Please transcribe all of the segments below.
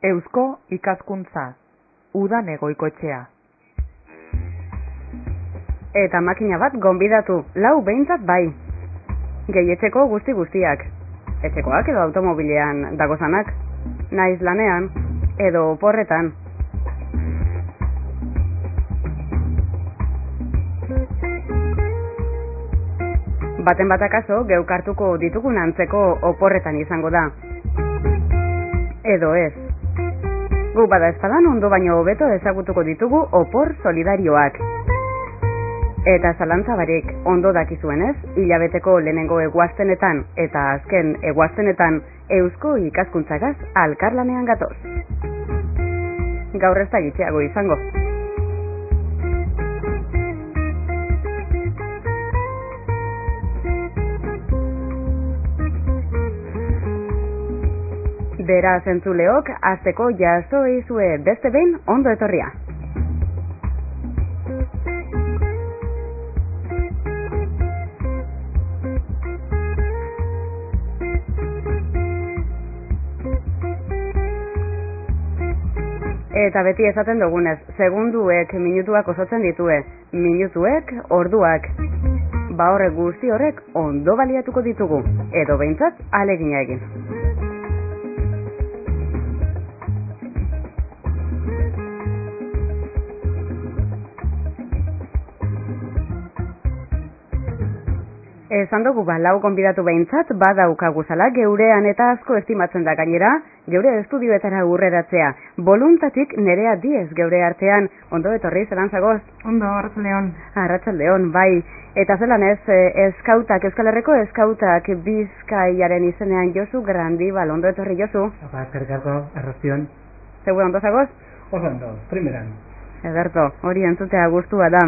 Eusko ikaskuntza, udan egoikoetxea. Eta makina bat gonbidatu, lau behintzat bai. Gehietxeko guztiak. Etxekoak edo automobilean dagozanak, naiz lanean, edo oporretan. Baten bat akaso, geukartuko ditugun antzeko oporretan izango da. Edo ez. Gu bada espadan ondo baino hobeto ezagutuko ditugu opor solidarioak. Eta zalantza barik, ondo dakizuenez, hilabeteko lehenengo eguaztenetan eta azken eguaztenetan Eusko ikaskuntzagaz alkarlanean gatoz. Gaur ez da gitxeago izango. Beraz entzuleok, hasteko jaso izue beste behin ondo etorria. Eta beti esaten dugunez, segunduek minutuak osotzen ditue, minutuek orduak. Ba horrek guzti horrek ondo baliatuko ditugu, edo behintzat ahalegina egin. Esan dugu lau gonbidatu behintzat badaukaguzala geurean eta asko estimatzen da gainera, geure estudioetara urreratzea. Voluntatik Nerea Diez geure artean, ondo etorri zelan zagoz? Ondo, Arratsaldeon. Arratsaldeon, bai. Eta zelan ez, eskautak, Euskal Herriko eskautak Bizkaiaren izenean Josu Grandibal, ondo etorri Josu? Eskerrik arrastion. Zeure ondo zagoz? Ondo, primeran. Ederto, hori entzutea gustua da.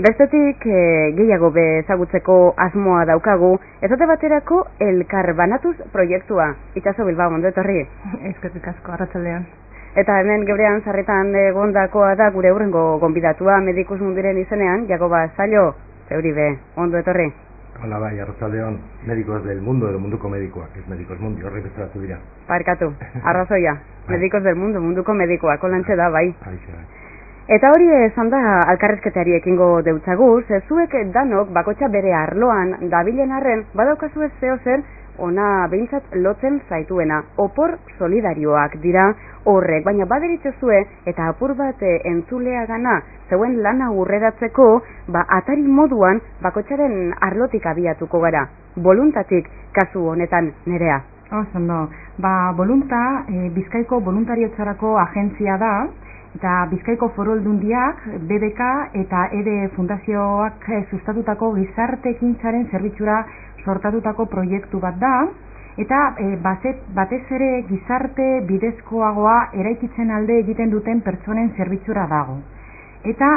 Bestetik gehiago bezagutzeko asmoa daukagu, ezote baterako elkar banatuz proiektua. Itxaso Bilbao, ondo etorri? Eskerrik asko, Arratsaldeon. Eta hemen gebrean sarritan egondakoa da gure hurrengo gonbidatua Medikus Mundiren izenean, Jakoba Zailo, zeuri be, ondo etorri? Hola bai, Arratsaldeon, Médicos del Mundo, edo munduko medikoak, ez Medicos Mundi, horrek bezalatu dira. Parkatu, arrazoia, Medicos del Mundo, munduko medikoak, olantxe da, bai. Aixe. Eta hori esan da alkarrezketari ekingo deutzagu, zuek danok bakotxa bere arloan dabilen arren, badaukazu ez zeo zer, ona behintzat lotzen zaituena, opor solidarioak dira horrek, baina baderitzezue eta apur bat entzulea gana, zeuen lana urreratzeko, atari moduan bakotxaren arlotik abiatuko gara, voluntatik kasu honetan Nerea. Ondo, volunta, Bizkaiko voluntariotxarako agentzia da, eta Bizkaiko Foru Aldundiak, BBK eta EDE Fundazioak sustatutako gizarte ekintzaren zerbitzura sortatutako proiektu bat da, eta batez ere gizarte bidezkoagoa eraikitzen alde egiten duten pertsonen zerbitzura dago. Eta,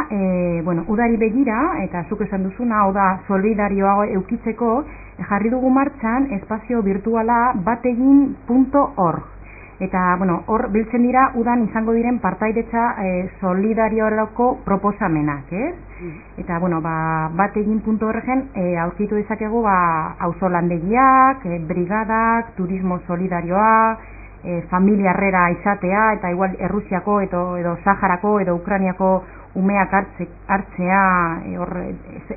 udari begira, eta zuk esan duzuna, oda solidarioago eukitzeko, jarri dugu martxan espazio virtuala bategin.org. Eta, hor biltzen dira udan izango diren partaidecha solidariorako proposamenak, ez? Eta, bategin.orgen aurkitu dezakegu auzolandegiak, brigadak, turismo solidarioa, familia harrera izatea, eta igual Errusiako edo Saharako edo Ukrainiako umeak hartzea,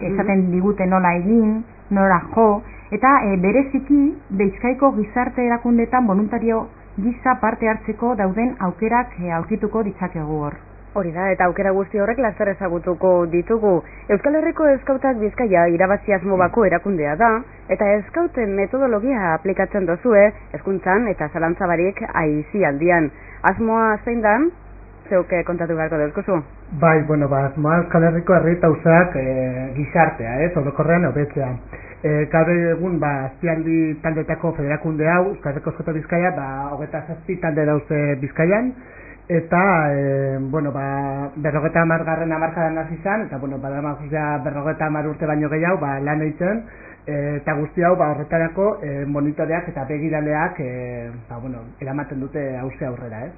esaten digute nola egin, nola jo, eta bereziki Bizkaiko gizarte erakundetan voluntario giza parte hartzeko dauden aukerak aurkituko ditzakegu hor. Hori da, eta aukera guzti horrek laster ezagutuko ditugu. Euskal Herriko Eskautak Bizkaia irabazi asmo bako erakundea da, eta eskauten metodologia aplikatzen dozue, hezkuntzan eta zalantza barik aisialdian. Asmoa zein dan? Zeuke kontatu beharko dauzkozu? Bai, asmoa Euskal Herriko herri eta usak gizartea, orokorrean hobetzea. Gaur egun, azpialdi taldeetako federakunde hau, Euskal Herriko Eskauta Bizkaia, 27 talde dauze Bizkaian, eta, 50. hamarkadan hasi izan, eta, badama 50 urte baino gehiago, lan egiten, Eta guzti hau horretarako monitoreak eta begiraleak eramaten dute hauze aurrera,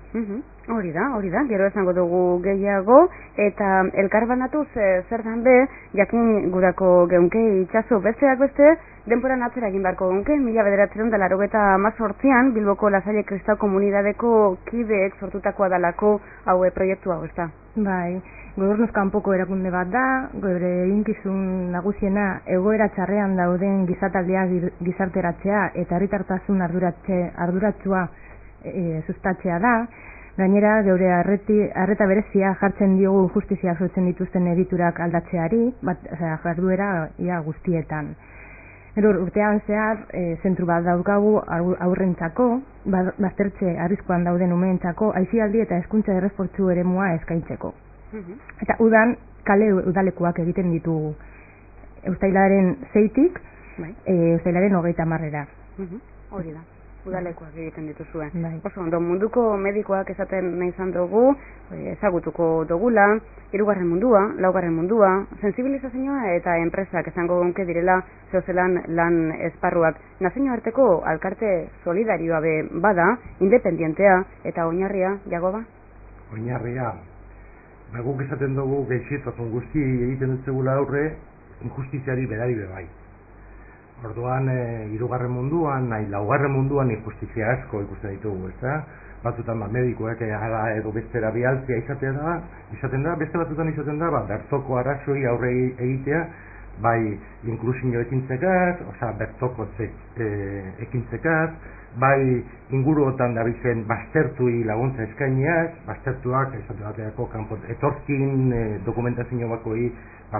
Hori da, gero esango dugu gehiago, eta elkarbanatuz zer dan be, jakin gurako geunke itxaso besteak beste, denporan atzera egin barko geunke, 1998an Bilboko Lasalle Kristau Komunidadeko kideek sortutakoa dalako haue proiektu hau, ez da? Bai, gobernuz kanpoko erakunde bat da, gure eginkizun nagusiena egoera txarrean dauden gizataldeak gizarteratzea eta herritartasun arduratsua sustatzea da. Gainera, geure arreta berezia jartzen diogu justizia sortzen dituzten egiturak aldatzeari, jarduera ia guztietan. Gero urtean zehar, zentru bat daukagu aurrentzako, baztertze arriskuan dauden umeentzako, aisialdi eta hezkuntza errefortzu eremua eskaintzeko. Eta udan, kale udalekuak egiten ditugu. Uztailaren 6-tik, uztailaren 30-era. Hori da. Udalekuak egiten dituzue. Oso ondo, munduko medikoak esaten nahi izan dugu, ezagutuko dugula, 3. mundua, 4. mundua, sensibilizazioa eta enpresak esango gonke direla zeozelan lan esparruak. Nazio arteko alkarte solidarioa bada, independientea eta oinarria, Jagoba? Oinarria, guk esaten dugu gehixetasun guzti egiten dutzegula aurre, injustiziari berari bebai. Orduan, 3. munduan, 4. munduan injustizia asko ikusten ditugu, ezta? Batzutan medikoek ara edo bestera bialtzea izaten da, beste batzutan izaten da, bertoko arazoei aurre egitea, bai inklusio ekintzekaz, bertoko ekintzekaz, bai inguruotan dabizen baztertui laguntza eskainiaz, baztertuak esate bateako etorkin dokumentazio bakoi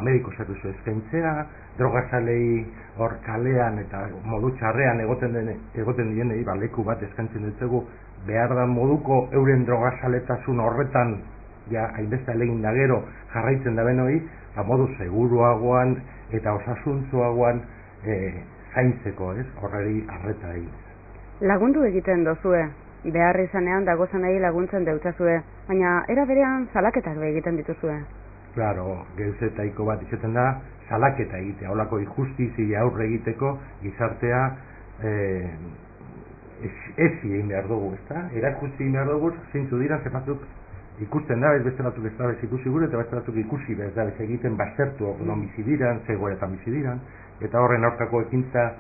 mediko zertuzu eskaintzea, drogazalei hor kalean eta modu txarrean egoten dienei leku bat eskaintzen dutzegu behar da moduko euren drogazaletasun horretan hainbeste alegin da gero jarraitzen da benoi, modu seguruagoan eta osasuntzuagoan zaintzeko, horreri arreta egin. Lagundu egiten dozue, behar izanean dagozan nahi laguntzen deutzazue, baina era berean salaketak egiten dituzue. Claro, geuzetaiko bat izaten da, salaketa egitea, holako injustizia aurre egiteko gizartea ezi egin behar dugu, ezta? Erakutsi egin behar dugu, zeintzu dira, zepatzuk ikusten da, beste batzuk ez da bez ikusi gure, eta beste batzuk ikusi bez da bez egiten baztertu non bizi diran, zegoetan bizi diran, eta horren aurkako ekintza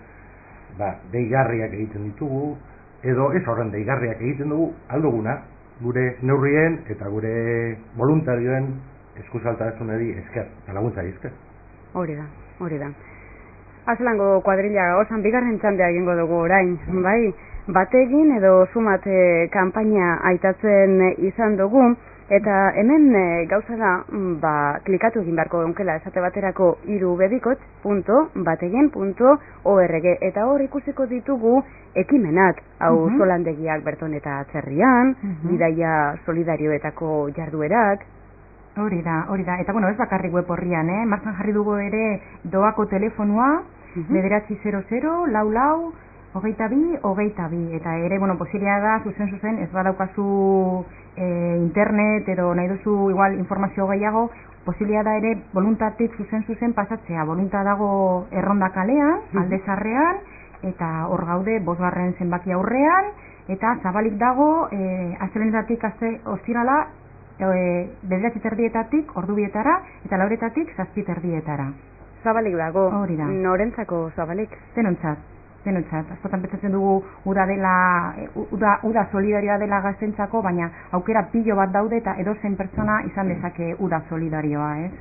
deigarriak egiten ditugu, edo ez horren deigarriak egiten dugu alduguna, gure neurrien eta gure voluntarioen eskuzaltasunari esker, eta laguntzari esker. Hori da. Azelango kuadrilla osan bigarren txandea egingo dugu orain, bai? Bategin edo sumat kanpaina aitatzen izan dugu, eta hemen gauza da, klikatu egin beharko genkela esate baterako irubebikots.bategin.org, eta hor ikusiko ditugu ekimenak, hau solandegiak Berton eta Atzerrian, bidaia solidarioetako jarduerak. Hori da, eta ez bakarrik web horrian, martxan jarri dugu ere doako telefonua, 944-22-22, eta ere, posibilea da, zuzen, ez badaukazu internet, edo nahi duzu igual informazio gehiago, posibilea da ere, voluntatik zuzen pasatzea, volunta dago erronda kalean, aldezarrean, eta hor gaude, 5. zenbaki aurrean, eta zabalik dago, astelenetatik ostirala, 9:30 ordubietara eta 4:00 7:30. Zabalik dago. Hori da. Norentzako zabalik? Denontzat. Askotan pentsatzen dugu uda solidarioa dela gaztentzako, baina aukera pilo bat daude eta edozein pertsona izan dezake uda solidarioa, ez?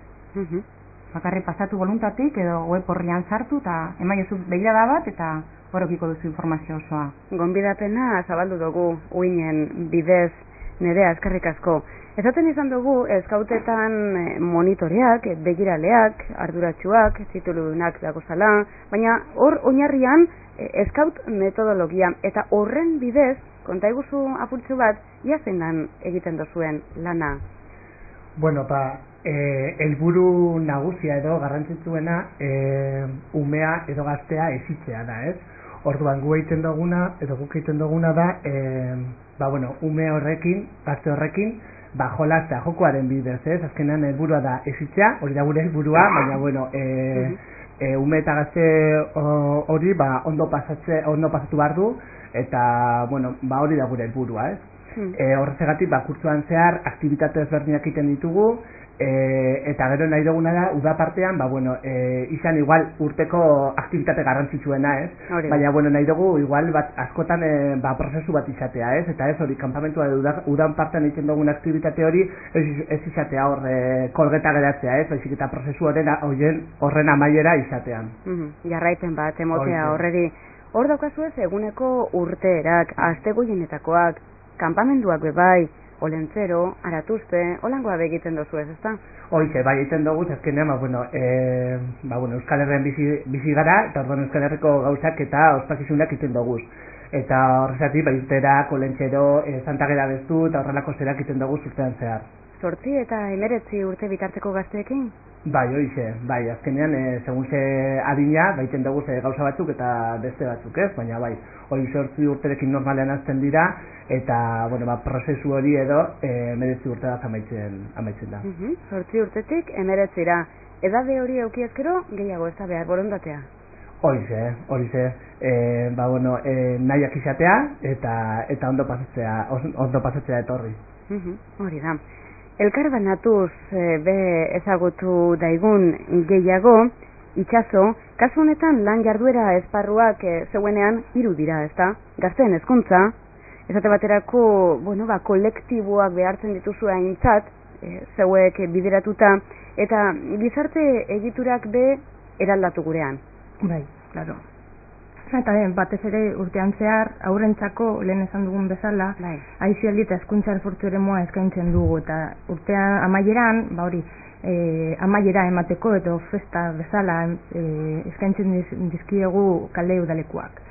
Bakarrik pasatu voluntatik edo web horrian sartu eta emaiozu begirada bat eta horokiko duzu informazio osoa. Gonbidapena zabaldu dugu uinen bidez, Nerea, eskerrik asko. Ezaten izan dugu, eskautetan monitoreak, begiraleak, arduratsuak, tituludunak dagozala, baina hor oinarrian eskaut metodologia, eta horren bidez, konta iguzu apurtzu bat, zein egiten dozuen lana? Bueno, helburu nagusia edo garrantzitsuena umea edo gaztea ezitzea da, ez? Orduan guk egiten duguna da, ume horrekin, gazte horrekin, jolaztea, jokoaren bidez, ez? Azkenean helburua da ezitzea, hori da gure helburua, baina ume eta gazte hori ondo pasatu behar du, eta bueno, hori da gure helburua, ez? Horregatik kurtzuan zehar aktibitate ezberdinak egiten ditugu, eta gero nahi duguna da uda partean izan igual urteko aktibitate garrantzitsuena, ez? Baina nahi dugu igual askotan prozesu bat izatea, ez? Eta ez hori kanpamentua udan partean egiten dugun aktibitate hori ez izatea hor kolgeta geratzea, ez? Baizik eta prozesu horren amaiera izatean. Jarraipen bat emotea horreri. Hor daukazu ez eguneko urteerak, aste goienetakoak, kanpamenduak bebai, Olentzero, Aratuzte, holangoa begiten dozu ez, ezta? Hoize, bai egiten dugu, azkenean, Euskal Herrian bizi gara, eta orduan Euskal Herriko gauzak eta ospakizunak egiten dugu. Eta horrezatik, Irterak, Olentzero, Santa Gera Beztu, eta horrelako zerak egiten dugu urtean zehar. 8 eta 19 urte bitarteko gazteekin? Bai, hoize, bai, azkenean, segun ze adina, baiten dugu gauza batzuk eta beste batzuk, ez? Baina bai, hori 8 urterekin normalean azten dira, eta, prozesu hori edo 19 urte bat amaitzen da. 8 urtetik 19ra. Edade hori eukiezkero, gehiago ez da behar borondatea? Horize, nahiak izatea eta ondo pasatzea etorri. Hori da. Elkar banatuz ezagutu daigun gehiago, itxaso, kasu honetan lan jarduera esparruak zeuenean 3 dira, ezta? Gazteen hezkuntza, esate baterako, kolektiboak behartzen dituzu aintzat, zeuek bideratuta, eta gizarte egiturak be eraldatu gurean. Bai, claro. Eta batez ere urtean zehar, aurrentzako lehen esan dugun bezala, aisialdi eta hezkuntza esfortzu eremua eskaintzen dugu, eta urtean amaieran, amaiera emateko eta festa bezala eskaintzen dizkiegu kale udalekuak.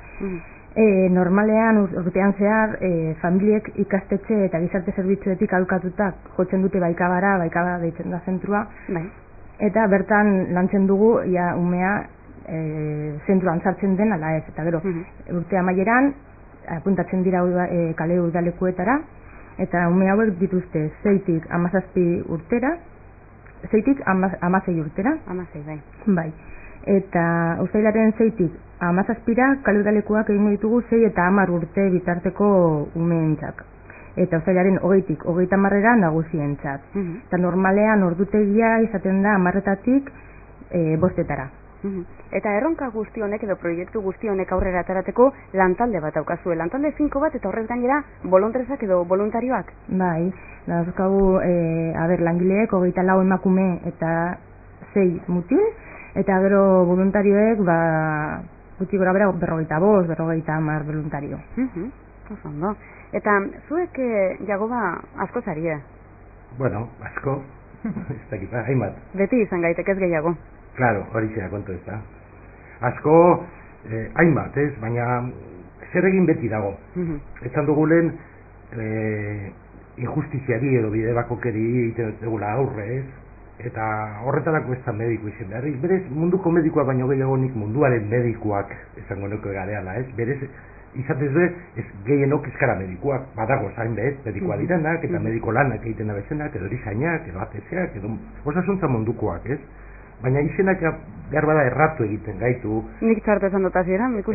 Normalean urtean zehar familiek ikastetxe eta gizarte zerbitzuetik alkatutak jotzen dute baikabara deitzen da zentrua, eta bertan lantzen dugu umea zentruan sartzen den ala ez, eta gero urte amaieran apuntatzen dira kale udalekuetara, eta ume hauek dituzte 6tik 17 urtera, 6tik 16 urtera, 16, bai. Eta uztailaren 6tik 17ra kale udalekuak egingo ditugu 6 eta 10 urte bitarteko umeentzak. Eta uztailaren 20tik 30ra nagusientzat. Eta normalean ordutegia izaten da 10etatik 5etara. Eta erronka guzti honek edo proiektu guzti honek aurrera atarateko lantalde bat daukazue, lantalde finko bat eta horrez gainera bolondresak edo voluntarioak? Bai, dauzkagu langileek 24 emakume eta 6 mutil, eta gero voluntarioek gutxi gora bera 50 voluntario. Ondo. Eta zuek jagoba asko zarie? Bueno, asko, ez dakit, hainbat. Beti izan gaitek ez gehiago? Claro, hori zera kontu ez da. Asko, hainbat, ez, baina zer egin beti dago. Etzan dugu lehen injustiziari edo bide bakokeri egiten dugula aurre, ez? Eta horretarako ez da mediku izen beharrik. Berez, munduko medikoak baino gehiago nik munduaren medikuak esango nuke gareala, ez? Berez, izatez du, ez gehienok eskara medikuak, badago zain bez, medikoa direnak, eta mediko lanak egiten abezenak, edo erizainak, edo atezeak, edo osasuntza mundukoak, ez? Baina izenak behar bada erratu egiten gaitu. Nik txarte esan dotazieran, ez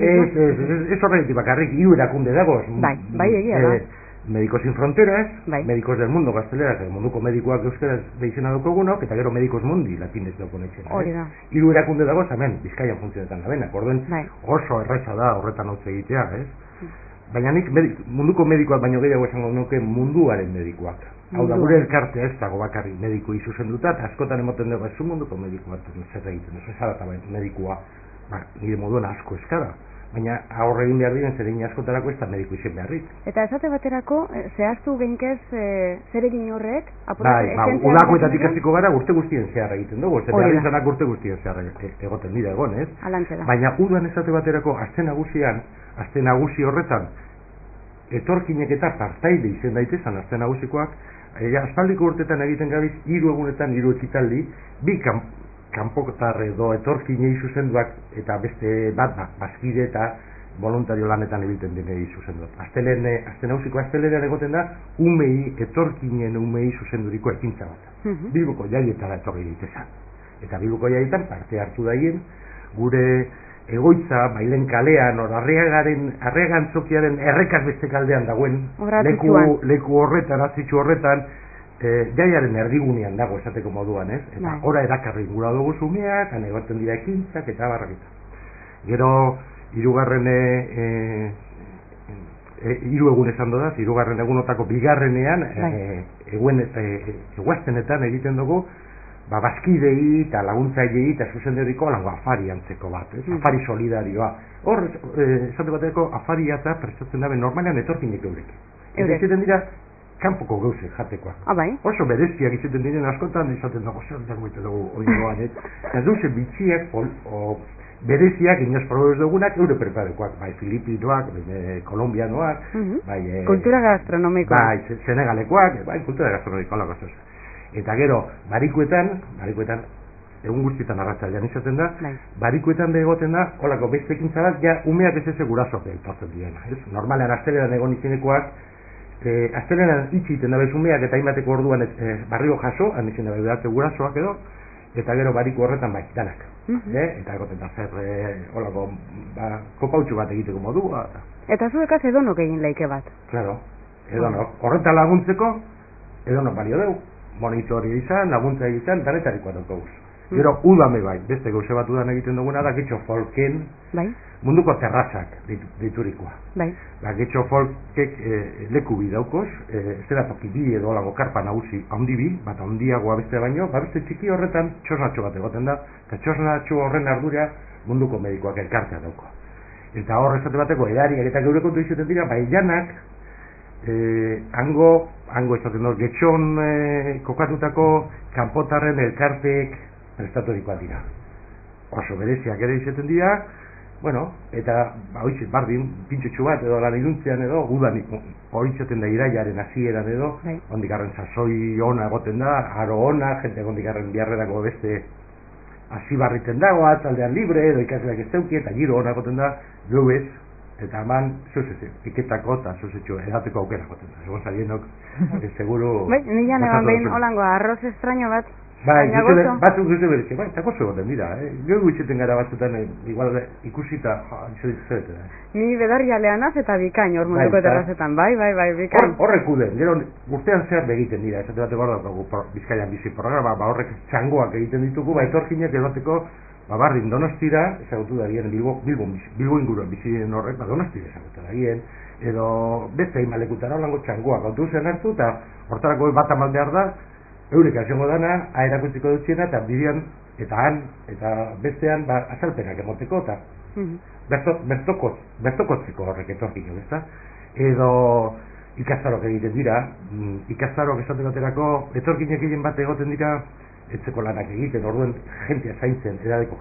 horretik bakarrik, 3 erakunde dagoz. Bai, egia da. Medicos Sin Fronteras, Medicos del Mundo gaztelerak, munduko medikoak euskaraz behizena daukogunok, eta gero Medicos Mundi latinez daukonetxen. Hori da. 3 erakunde dagoz, hemen, Bizkaian funtzionetan dabenak, orduen oso erreza da horretan hotz egitea, ez? Baina nik munduko medikoak baino gehiago esango nuke munduaren medikoak. Hau da, gure elkartea ez dago bakarrik medikoi zuzenduta, eta askotan emoten dugu ez munduko medikoa zer egiten, ez zarata medikoa, nire moduan asko eskara. Baina aurre egin behar diren zer egin askotarako ez da mediko izen beharrik. Eta esate baterako, zehaztu geinkez zer egin horrek? Udakoetatik hasiko gara urte guztien zehar egiten dugu, zer behar izanak urte guztien zehar egoten dira egon, ez? Baina udan esate baterako aste nagusi horretan, etorkinek eta partaide izen daitezan aste nagusikoak, aspaldiko urtetan egiten gabiz 3 egunetan 3 ekitaldi, 2 kanpotar edo etorkinei zuzenduak eta beste bat bazkide eta voluntario lanetan egiten denei zuzenduak. Aste nagusiko astelenean egoten da etorkinen umei zuzenduriko ekintza bat. Bilboko jaietara etorri ditezan. Eta Bilboko jaietan parte hartu daien gure egoitza, Mailen kalean, or Arriagan zokiaren errekaz beste kaldean dagoen, leku horretan, azitxu horretan, jaiaren erdigunean dago esateko moduan, ez? Eta ora erakarri gura dugu zumeak, anegoten dira ekintzak, eta barraketa. Gero, hirugarren hiru egun esan dodaz, hirugarren egunotako bigarrenean, eguaztenetan egiten dugu, bazkidei eta laguntzailei eta zuzenderiko alango afari antzeko bat, afari solidarioa. Hor, esate bateko afaria eta prestatzen dabe normalean etorkinek eurek. Eta izaten dira, kanpoko gauze jatekoak. Oso bereziak izaten diren askotan, izaten dago, zer dugu oingoan, eta duze bitxiak, bereziak, inoz probez dugunak, eure preparekoak, bai filipinoak, kolombianoak, bai... Kultura gastronomikoak. Bai, senegalekoak, bai, kultura gastronomikoak. Eta gero, barikuetan, egun guztietan arratzaldean izaten da, barikuetan begoten da, holako beste ekintza bat, ja, umeak ez gurasoak etortzen direna. Normalean, asteleran egon izenekoak, asteleran itxiten dabe umeak eta hainbateko orduan barrio jaso, handitzen dabe beratze gurasoak edo, eta gero bariku horretan bai, danak. Eta egoten da zer, holako, kopautxu bat egiteko modua. Eta zuekaz edonok egin leike bat. Claro, edonok. Horretan laguntzeko, edonok balio deu. Monitori izan, laguntza izan, danetarikoa daukaguz. Gero, udame bai, beste gauze bat udan egiten duguna da, getxo folken, munduko terrazak diturikoa. Getxo folkek leku bi daukoz, zera toki bi edo lago karpa nagusi handi bi, bat handiagoa beste baino, beste txiki horretan txosnatxo bat egoten da, eta txosnatxo horren ardura munduko medikoak elkartea dauko. Eta hor esate bateko edariak eta geure kontu izaten dira, bai janak, hango esaten dut, getxon kokatutako kanpotarren elkarteek prestatorikoak dira. Oso bereziak ere izaten dira, bueno, eta hoitxe, bardin, pintxotxu bat edo lan iruntzean edo, udan hori izaten da iraiaren hasieran edo, ondikarren sasoi ona egoten da, aro ona, jente ondikarren biharrerako beste hasi barriten dago, atzaldean libre edo ikasleak ez zeuki, eta giro ona egoten da, gluez, eta eman, piketako eta zuzetxo edateko aukera goten da. Egon zalienok, seguru... Nilan egon behin holango arroz estraño bat, batzuk duze beretxe, eta gozo goten dira. Gero gutxeten gara batzutan, igual ikusita, zer. Ni bedarrialeanaz eta bikain hor munduko terrazetan, bai, bikain. Horrek uden, gero urtean zer begiten dira, esate bateko hor dago Bizkaian bizi programa, horrek txangoak egiten ditugu, etorkinek egoteko, bardin Donostira, ezagutu da gien, Bilbo inguruan bizi diren horrek, Donostira ezagutu da gien, edo beste imalekutara holango txangoak autobusean hartu, eta hortarako bat amal behar da, eurek asengo dana, aerakutziko dutxiena, eta bidean, eta han, eta bestean, azalpenak emoteko, eta bertokotzeko horrek etorkiko, ezta? Edo ikastarok egiten dira, ikastarok esate baterako, etorkinek egin bat egoten dira, etzeko lanak egiten, orduen jentea zaintzen, edadeko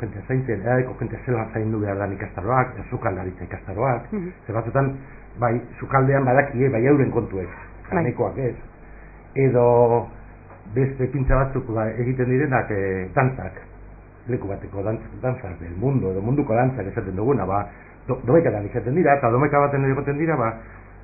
jentea zelan zaindu behar dan ikastaroak, sukaldaritza ikastaroak, zer batzutan, bai, sukaldean badakie, bai euren kontuek, kanekoak ez, edo beste pintza batzuk egiten direnak dantzak, leku bateko dantzak del mundo, edo munduko dantzak esaten duguna, domekadan izaten dira, eta domeka baten egoten dira,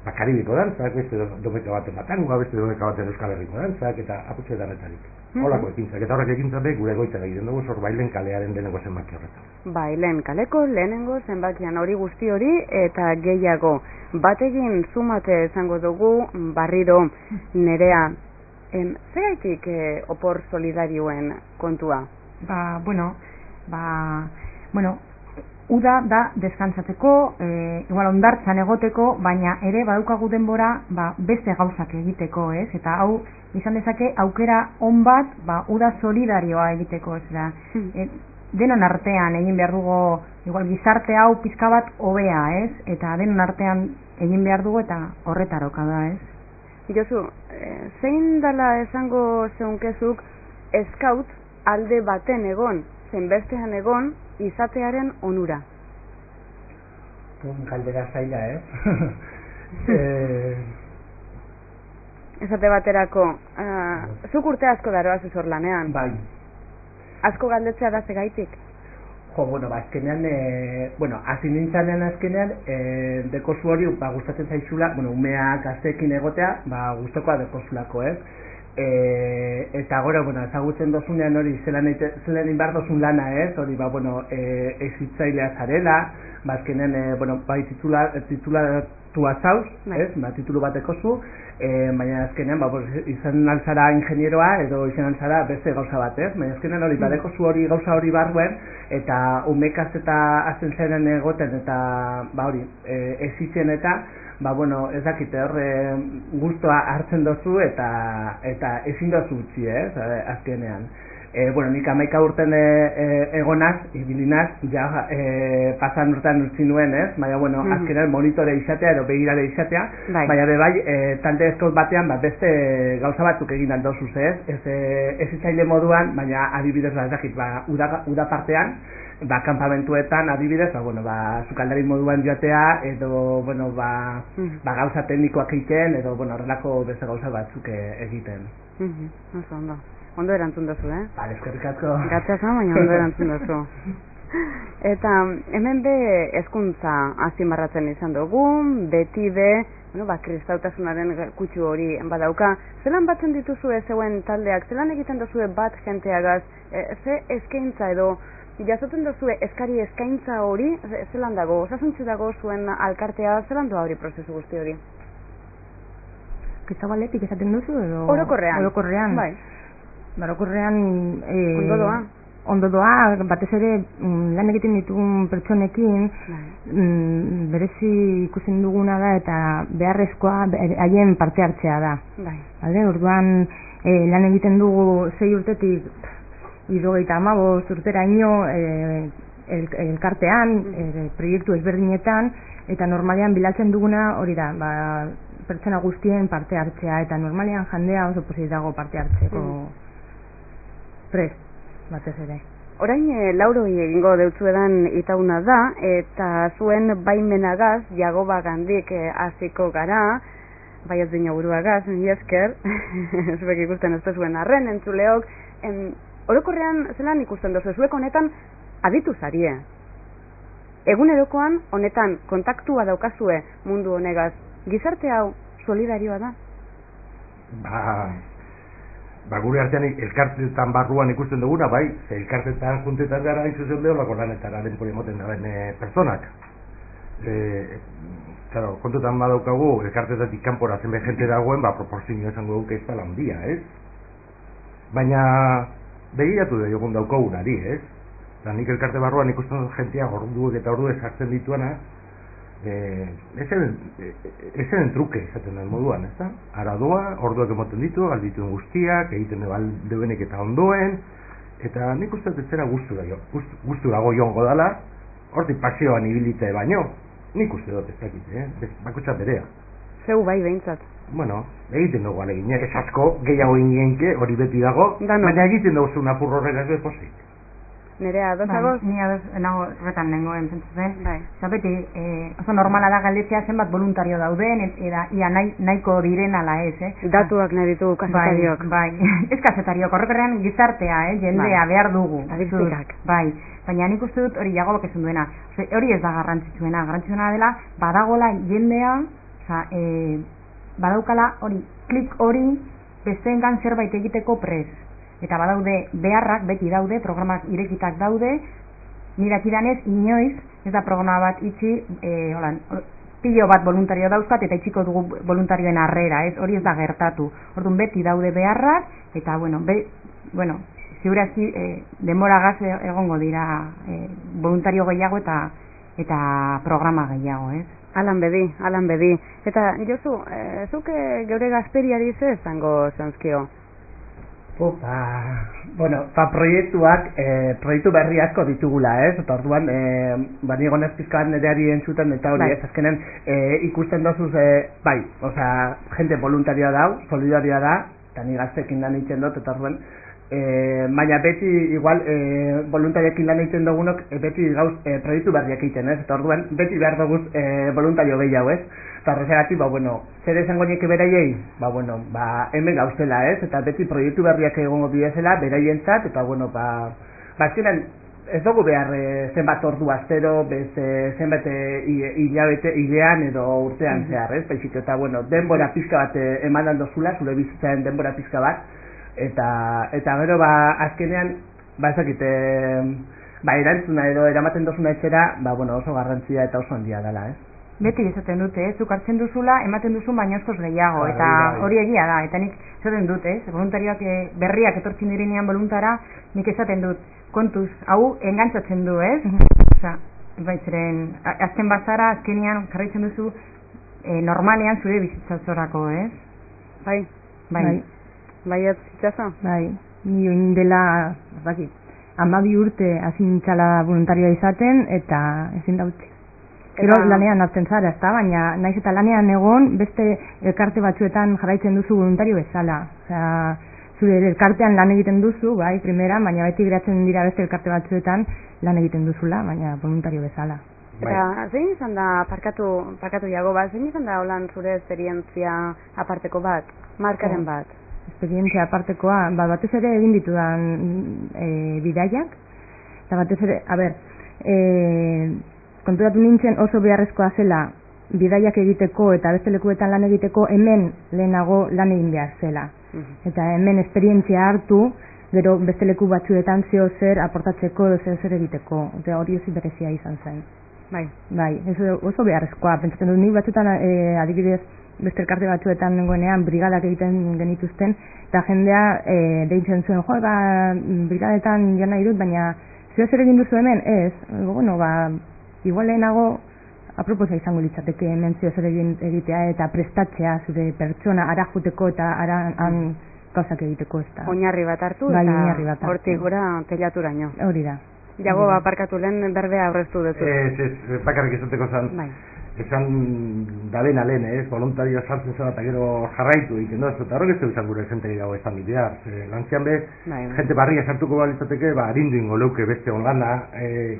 Karibiko dantzak, beste domeka baten Matangoa, beste domeka baten Euskal Herriko dantzak, eta aputxe danetarik. Holako ekintzak, eta horrek ekintzak gure egoitzak egiten dugu, zor Bailen kalearen lehenengo zenbaki horretan. Bailen kaleko lehenengo zenbakian hori guzti hori, eta gehiago. Bategin zumate esango dugu, barriro, Nerea, zeraitik opor solidarioen kontua? Uda da deskantzatzeko, igual ondartzan egoteko, baina ere badaukagu denbora beste gauzak egiteko, ez? Eta hau izan dezake aukera on bat, uda solidarioa egiteko, ez da. Denon artean egin behar dugu, igual gizarte hau pizka bat hobea, ez? Eta denon artean egin behar dugu eta horretaroka da, ez? Josu, zein dala esango zeunkezuk eskaut alde baten egon, zenbestean egon, izatearen onura? Galdera zaila, Esate baterako, zuk urte asko daroa zuzor lanean. Bai. Asko galdetzea da zegaitik? Azkenean, hasi nintzanean azkenean, dekozu hori, gustatzen zaizula, umeak gazteekin egotea, gustokoa dekozulako, ez? eta gora, bueno, ezagutzen dozunean hori zelan inbar dozun lana, ez? Hori, bueno, ezitzailea zarela, azkenen, bueno, bai titulatua zauz, ez? Titulu bateko zu, baina azkenean, izan alzara ingenieroa edo izan alzara beste gauza bat, ez? Baina azkenean hori, badeko zu hori gauza hori barruen, eta umekaz eta azten zeren egoten, eta, hori, ezitzen eta, bueno, ez dakite horre guztua hartzen dozu eta ezin dozu utzi, ez, azkenean. Bueno, nik 11 urten egonaz, ibilinaz, ja pasan urtean utzi nuen, ez, baina, bueno, azkenean monitore izatea edo begirale izatea, baina bebai, talde eskaut batean, beste gauza batzuk egin aldozuz, ez izaile moduan, baina adibidez, ez dakit, uda partean, kanpamentuetan adibidez, sukaldari moduan joatea edo, gauza teknikoak egiten edo, horrelako beste gauza batzuk egiten. Oso ondo. Ondo erantzun dozu, Bale, eskerrik asko. Gatzaza, baina ondo erantzun dozu. Eta hemen be hezkuntza azpimarratzen izan dugu, beti be, kristautasunaren kutsu hori badauka. Zelan batzen dituzue zeuen taldeak, zelan egiten duzue bat jenteagaz, ze eskaintza edo jasotzen duzue eskaintza hori, zelan dago, osasuntzu dago zuen alkartea, zelan doa hori prozesu guzti hori? Kizabaletik esaten duzu edo? Orokorrean. Bai. Orokorrean... Ondo doa, batez ere lan egiten ditugun pertsonekin, berezi ikusten duguna da eta beharrezkoa haien parte hartzea da. Orduan lan egiten dugu 6 urtetik 75 urteraino elkartean, proiektu ezberdinetan, eta normalean bilatzen duguna hori da, pertsona guztien parte hartzea, eta normalean jendea oso posit dago parte hartzeko prest, batez ere. Orain lauroi egingo deutzuedan itauna da, eta zuen baimenagaz, Jagoba gandik hasiko gara, bai ez dino buruagaz, ni esker, zuek ikusten ez zuen arren, entzuleok, orokorrean zelan ikusten dozu, zuek honetan aditu zarie. Egunerokoan honetan kontaktua daukazue mundu honegaz, gizarte hau solidarioa da? Gure artean elkartetan barruan ikusten duguna, bai, elkartetan juntetan gara izuzen beholako lanetara denpori moten daben personak. Kontutan badaukagu, elkartetatik kanpora zenbe jente dagoen, proporzio esango duke ez dela handia, ez? Baina begiratu da jogun daukagunari, ez? Nik elkarte barruan ikusten dut jentea orduek eta orduek sartzen dituena, ezen truke esaten den moduan, ez da? Aradoa, orduak emoten ditu, galdituen guztiak, egiten deuenek eta ondoen, eta nik uste dut zera guzturago joango dala, hortik paseoan ibilite baino, nik uste dut ez dakit, bakutsa berea. Zeu bai behintzat. Bueno, egiten dugu alegin, ez asko, gehiago ingienke, hori beti dago, baina egiten dugu zuen apur horregaz bepozik. Nerea, dozagoz? Ni nago horretan nengoen pentsatzen. Beti, oso normala da galdetzea zenbat voluntario dauden, eta ia nahiko diren ala ez, Datuak nahi ditugu kazetariok. Bai, ez kazetariok, horrekorrean gizartea, jendea behar dugu. Adibzikak. Bai, baina nik uste dut hori Jagobak esan duena. Hori ez da garrantzitsuena dela, badagola jendea, badaukala hori, klik hori, besteengan zerbait egiteko prez. Eta badaude beharrak, beti daude, programak irekitak daude, nirakidanez, inoiz, ez da programa bat itxi, pilo bat voluntario dauzkat, eta itxiko dugu voluntarioen harrera, hori ez da gertatu. Orduan, beti daude beharrak, eta, ziurazki, denboragaz egongo dira voluntario gehiago eta programa gehiago, ez? Alan bedi. Eta, Josu, zuke geure gazperiari ze zango zanzkio? Proiektu berri asko ditugula, ez? Eta orduan, nigo nezpizkan nereari entzuten eta hori, ez? Azkenen ikusten dozuz, jente voluntarioa dau, solidarioa da, eta ni gaztekin lan egiten dut, eta orduan, baina beti, igual, voluntariekin lan egiten dugunok, beti gauz proiektu berriak egiten, ez? Eta orduan, beti behar duguz voluntario gehiago, ez? Eta horregatik, zer esango nieke beraiei? Hemen gauzela, ez? Eta beti proiektu berriak egongo bidezela, beraientzat, eta, azkenan, ez dugu behar zenbat ordu astero, zenbat hilean edo urtean zehar, ez? Baizik eta, bueno, denbora pizka bat emanan dozula, zure bizitzaren denbora pizka bat, eta gero, azkenean, ezakit, erantzuna edo eramaten dozuna etxera, oso garrantzia eta oso handia dela, ez? Beti esaten dute, zuk hartzen duzula, ematen duzu bainozkoz gehiago, eta hori egia da, eta nik esaten dut, voluntarioak berriak etortzen direnean voluntara, nik esaten dut, kontuz, hau engantzatzen du, ez? Osa, baitzeren, azken bazara, azkenean jarraitzen duzu normalean zure bizitzatzorako, ez? Bai. Bai, ez zitzaza? Bai, nioin dela, 12 urte hasi nintzala voluntarioa izaten, eta ezin dautzi. Gero lanean hartzen zara, ezta, baina naiz eta lanean egon beste elkarte batzuetan jarraitzen duzu voluntario bezala. Osea, zure elkartean lan egiten duzu, bai, primera, baina beti geratzen dira beste elkarte batzuetan lan egiten duzula, baina voluntario bezala. Eta zein izan da, parkatu jago bat, zein izan da holan zure esperientzia aparteko bat, markaren bat? Esperientzia apartekoa, batez ere egin ditudan bidaiak, eta batez ere, konturatu nintzen oso beharrezkoa zela bidaiak egiteko eta beste lekuetan lan egiteko hemen lehenago lan egin behar zela. Eta hemen esperientzia hartu, gero beste leku batzuetan zeo zer aportatzeko edo zeo zer egiteko. Eta hori oso berezia izan zen. Bai, oso beharrezkoa. Pentsatzen dut nik batzuetan adibidez beste elkarte batzuetan nengoenean brigadak egiten genituzten, eta jendea deitzen zuen, brigadetan joan nahi dut, baina zeo zer egin duzu hemen? Ez, igual lehenago aproposa izango litzateke hemen zeo zer egitea eta prestatzea zure pertsona ara juteko eta han gauzak egiteko, ez da. Oinarri bat hartu eta hortik gora telaturaino. Hori da. Jago parkatu lehen berbea aurreztu dut. Ez, bakarrik izateko zan, esan dabena lehen, voluntario sartzen zara eta gero jarraitu egiten da, eta horrek ez du izan gure zentegi dago esan bidea. Lantzian be, jente barria sartuko balitzateke, arindu ingo leuke beste onlana,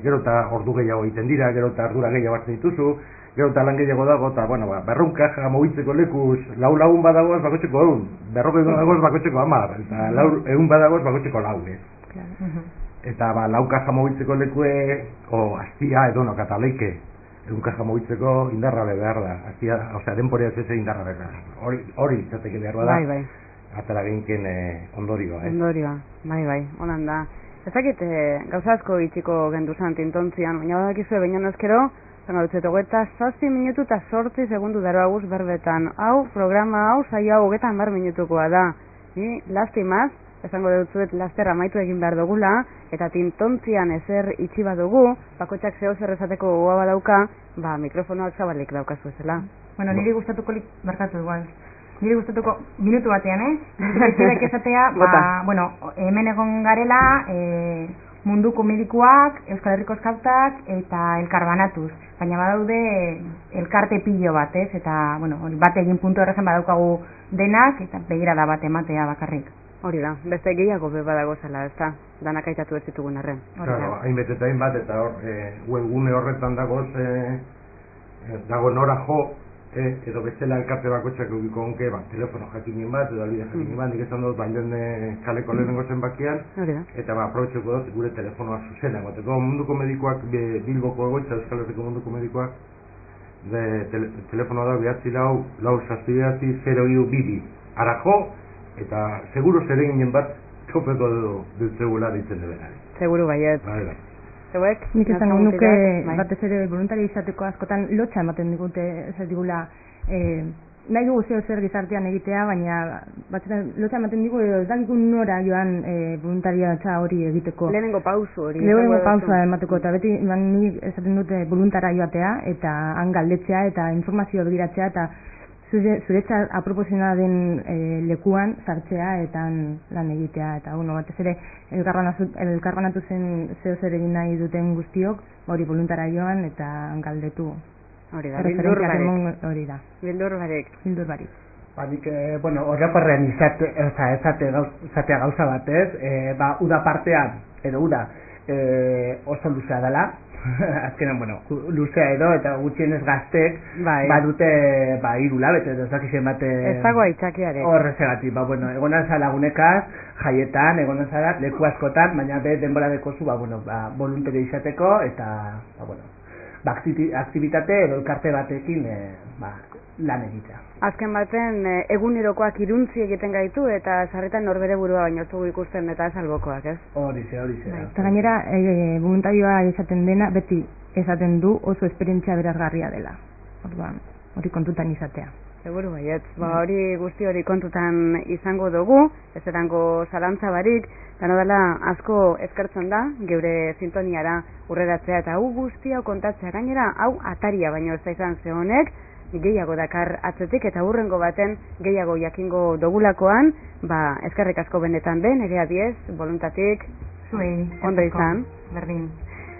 gero eta ordu gehiago egiten dira, gero eta ardura gehiago hartzen dituzu, gero eta lan gehiago dago, eta, berrun kaja mogitzeko lekuz, lagun badagoaz bakotxeko 100, 40 badagoaz bakotxeko 10, eta 100 badagoaz bakotxeko 4, Eta lau kaja mogitzeko lekue, aztia edo kataleike, egun kaja mogitzeko indarra behar da, denporea ez indarra behar da. Hori izateke behar da, atara gehinken ondorioa. Ondorioa, bai, honan da. Ezakit, gauza asko itxiko genduzan tintontzian, baina badakizue baino ezkero, zango dutzeto, 7 minutu eta 8 segundu daro aguz berbetan. Hau, programa hau, saio hau 30 minutukoa da. Lastimaz, esango dutzuet laster amaitu egin behar dugula, eta tintontzian ezer itxi badugu, bakotxak zeo zer esateko gogoa badauka, mikrofonoak zabalik daukazu ezela. Niri gustatuko barkatu igual. Niri gustatuko minutu batean, Niri esatea, hemen egon garela, munduko medikuak, Euskal Herriko Eskautak eta elkarbanatuz. Baina badaude elkarte pilo bat, eta bat egin puntu errezen badaukagu denak, eta begirada bat ematea bakarrik. Hori da, beste gehiago badago zela, ez da, danak aitatu ez ditugun arren. Hainbet eta hainbat, eta webgune horretan dago nora jo, edo bestela elkarte bakotxak egiko honke, telefono jakinin bat, edo albide jakinin bat, nik esan dut, kaleko lehenengo zenbakian, eta aprobetxeko dut gure telefonoa zuzena. Munduko medikoak, Bilboko egoitza, Euskal Herriko munduko medikoak, telefonoa da 944-022, ara jo, eta seguro zer eginen bat txopeko dutzegula ditzen debenari. Seguro baiet. Zeuek? Nik esan nuke batez ere voluntario izateko askotan lotxa ematen digute, ez digula nahi dugu zeo zer gizartean egitea, baina batzutan lotxa ematen digu edo ez dakikun nora joan voluntariatza hori egiteko. Lehenengo pausu hori. Lehenengo pausua emateko, eta beti nik esaten dute voluntara joatea, eta han galdetzea, eta informazioa begiratzea, eta zuretzat aproposena den lekuan sartzea eta lan egitea, eta batez ere elkarbanatu zen zeo zer egin nahi duten guztiok, hori voluntara joan eta galdetu. Hori da, bildur barik. Nik, horreparrean izatea gauza batez, uda partean, edo uda, oso luzea dela. Azkenan, bueno, luzea edo eta gutxienez gaztek badute 3 hilabete edo ez dakizien bate... Ez dago aitzakiare. Horrezegatik, bueno, egonan za lagunekaz, jaietan, egonan za leku askotan, baina denbora dekozu, voluntario izateko eta, aktibitate edo elkarte batekin lan egitea. Azken baten, egunerokoak iruntzi egiten gaitu eta sarritan norbere burua baino ez dugu ikusten eta salbokoak, ez? Horize. Eta gainera, voluntarioa esaten dena, beti esaten du oso esperientzia berazgarria dela. Orduan, hori kontutan izatea. Seguru baietz, hori guzti hori kontutan izango dugu, ez erango zalantza barik, eta dela asko eskertzen da, geure sintoniara urreratzea eta hau guztia kontatzea gainera, hau ataria baino ez da izan ze honek, gehiago dakar atzetik eta hurrengo baten gehiago jakingo dogulakoan, eskerrik asko benetan den, ere adiez, voluntatik, zuei, ondo izan. Berdin.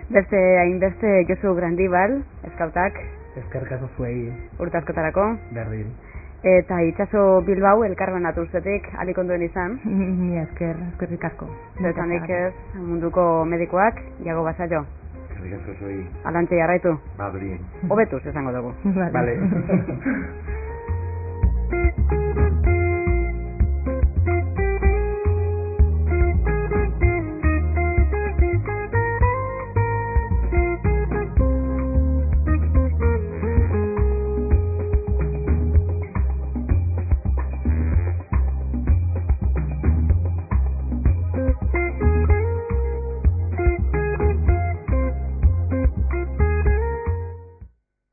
Beste hainbeste Josu Grandibal, eskautak. Eskerrik asko zuei. Urte askotarako. Berdin. Eta Itxaso Bilbao elkarbanatu ustetik, alik ondoen izan. Eskerrik asko. Zetanik ez, munduko medikoak, Iago Basaio. Eskerrik asko zuei. Alantxe jarraitu. Berdin. Hobetuz esango dugu. Vale.